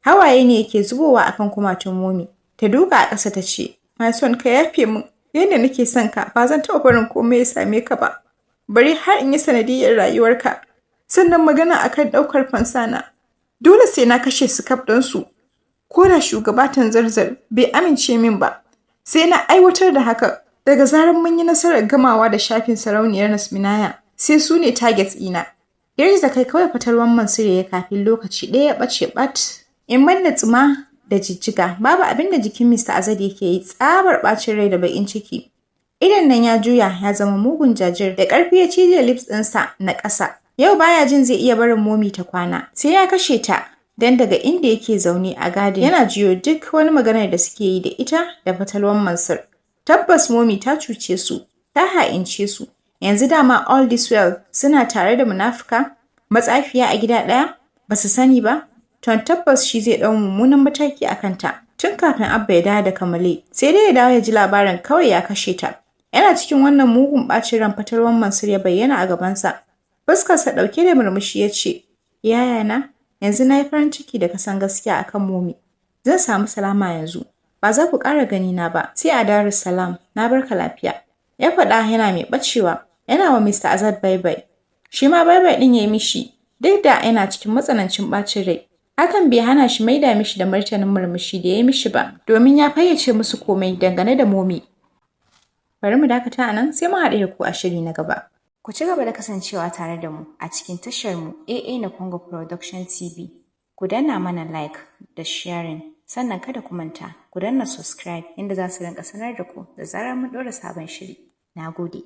A: Hawaye ne yake zubowa akan kumatun Momi. Ta duka a ƙasa ta ce, my son ka yafe min. Yadda nake son ka, ba zan taɓa barin komai ya same ka ba. Bari har in yi sanadiyyar rayuwarka. Sannan magana akan ɗaukar fansana. Dole sai na kashe su kaf ɗinsu. Ko da shugaba Tanzarzar bai amince min ba, sai na aiwatar da haka. Daga zarar mun yi nasarar gamawa da shafin sarauniyar Nasminaya, sai su ne targets ɗina. Girgiza kai kawai fatalwan Mansur ya kafin lokaci ɗaya ya ɓace ɓat. In manna tsuma da jijjiga, babu abin da jikin Mr. Azad yake yi, tsabar ɓacin rai da baƙin ciki. Idan nan ya juya ya zama mugun jajir, da ƙarfi ya cije lips ɗinsa na ƙasa. Yau baya jin zai iya barin Momi ta kwana, sai ya kashe ta. Dan daga inda yake zaune a gadin yana jiyo duk wani maganar da suke yi da ita da fatalwan Mansur. Tabbas Momi ta cuce su, ta ha'ince su. Yanzu dama all this well suna tare da munafuka, matsafiya a gida ɗaya, ba su sani ba. Ton tabbas shi zai ɗau mummunan mataki a kanta. Tun kafin Abba ya dawo da Kamale, sai dai ya dawo ya ji labarin kawai ya kashe ta. Yana cikin wannan mugun ɓacin ran fatalwan Mansur ya bayyana a gabansa. Fuskarsa ɗauke da murmushi ya ce, yayana, yanzu na yi farin ciki da kasan gaskiya akan Momi. Zan samu salama yanzu. Ba za ku ƙara ganina ba, sai a Darussalam, na barka lafiya. Ya faɗa yana mai ɓacewa, yana wa Mr. Azad bye-bye. Shi ma bye-bye ɗin ya yi mishi, duk da yana cikin matsanancin ɓacin rai. Hakan bai hana shi maida mishi da martanin murmushi da ya yi mishi ba, domin ya fayyace musu komai dangane da Momi. Bari mu dakata a nan sai mu haɗu da ku a shiri na gaba. Ku ci gaba da kasancewa tare da mu a cikin tashar mu AA na Congo Production TV. Ku danna mana like da sharing, sannan kada ku manta ku danna subscribe inda za su rinka sanar da ku da zarar mun ɗora sabon shiri. Na gode.